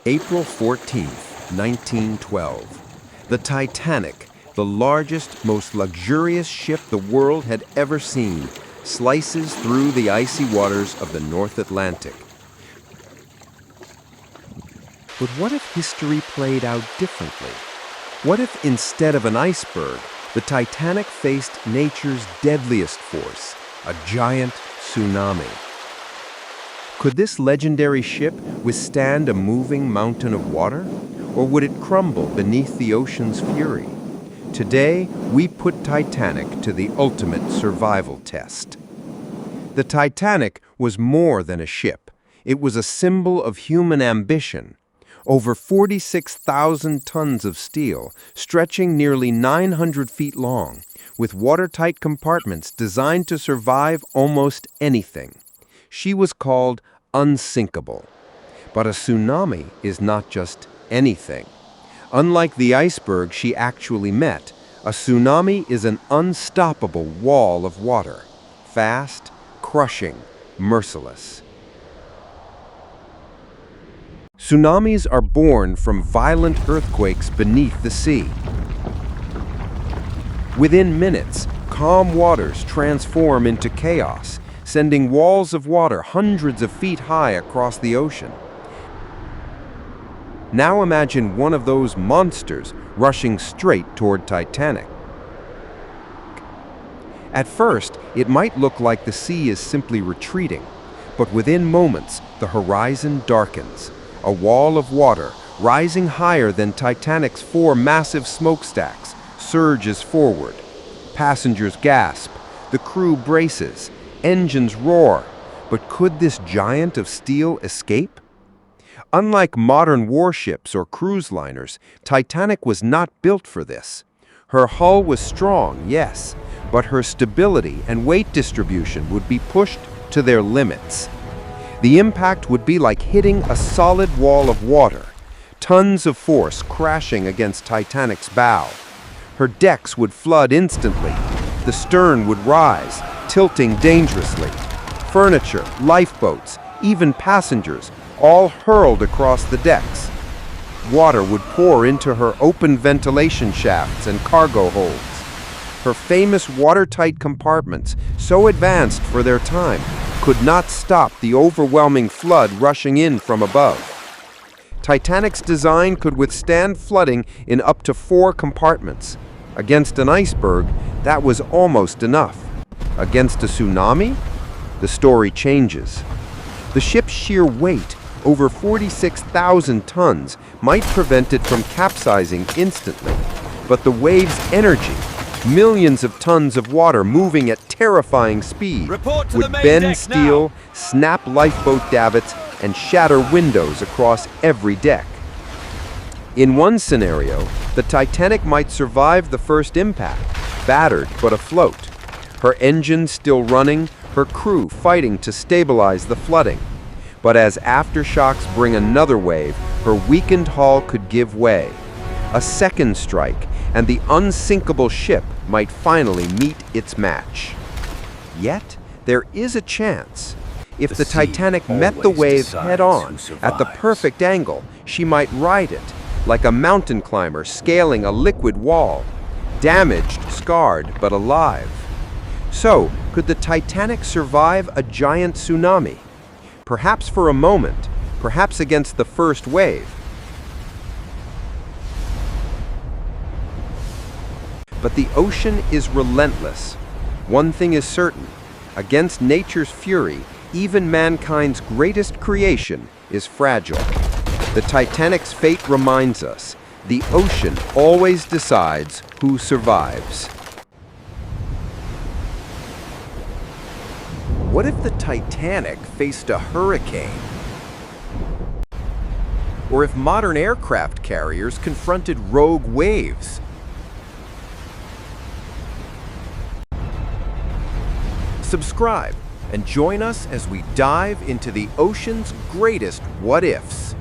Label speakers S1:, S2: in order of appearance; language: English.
S1: April 14th, 1912. The Titanic, the largest, most luxurious ship the world had ever seen, slices through the icy waters of the North Atlantic. But what if history played out differently? What if instead of an iceberg, the Titanic faced nature's deadliest force, a giant tsunami? Could this legendary ship withstand a moving mountain of water? Or would it crumble beneath the ocean's fury? Today, we put Titanic to the ultimate survival test. The Titanic was more than a ship. It was a symbol of human ambition. Over 46,000 tons of steel, stretching nearly 900 feet long, with watertight compartments designed to survive almost anything. She was called Unsinkable. But a tsunami is not just anything. Unlike the iceberg she actually met, a tsunami is an unstoppable wall of water, fast, crushing, merciless. Tsunamis are born from violent earthquakes beneath the sea. Within minutes, calm waters transform into chaos, sending walls of water hundreds of feet high across the ocean. Now imagine one of those monsters rushing straight toward Titanic. At first, it might look like the sea is simply retreating, but within moments, the horizon darkens. A wall of water, rising higher than Titanic's 4 massive smokestacks, surges forward. Passengers gasp, the crew braces, engines roar. But could this giant of steel escape? Unlike modern warships or cruise liners, Titanic was not built for this. Her hull was strong, yes, but her stability and weight distribution would be pushed to their limits. The impact would be like hitting a solid wall of water, tons of force crashing against Titanic's bow. Her decks would flood instantly. The stern would rise, tilting dangerously. Furniture, lifeboats, even passengers, all hurled across the decks. Water would pour into her open ventilation shafts and cargo holds. Her famous watertight compartments, so advanced for their time, could not stop the overwhelming flood rushing in from above. Titanic's design could withstand flooding in up to 4 compartments. Against an iceberg, that was almost enough. Against a tsunami, the story changes. The ship's sheer weight, over 46,000 tons, might prevent it from capsizing instantly. But the wave's energy, millions of tons of water moving at terrifying speed, would bend steel, snap lifeboat davits, and shatter windows across every deck. In one scenario, the Titanic might survive the first impact, battered but afloat. Her engines still running, her crew fighting to stabilize the flooding. But as aftershocks bring another wave, her weakened hull could give way. A second strike, and the unsinkable ship might finally meet its match. Yet, there is a chance. If the Titanic met the wave head-on, at the perfect angle, she might ride it, like a mountain climber scaling a liquid wall, damaged, scarred, but alive. So, could the Titanic survive a giant tsunami? Perhaps for a moment, perhaps against the first wave. But the ocean is relentless. One thing is certain. Against nature's fury, even mankind's greatest creation is fragile. The Titanic's fate reminds us, the ocean always decides who survives. What if the Titanic faced a hurricane? Or if modern aircraft carriers confronted rogue waves? Subscribe and join us as we dive into the ocean's greatest what-ifs.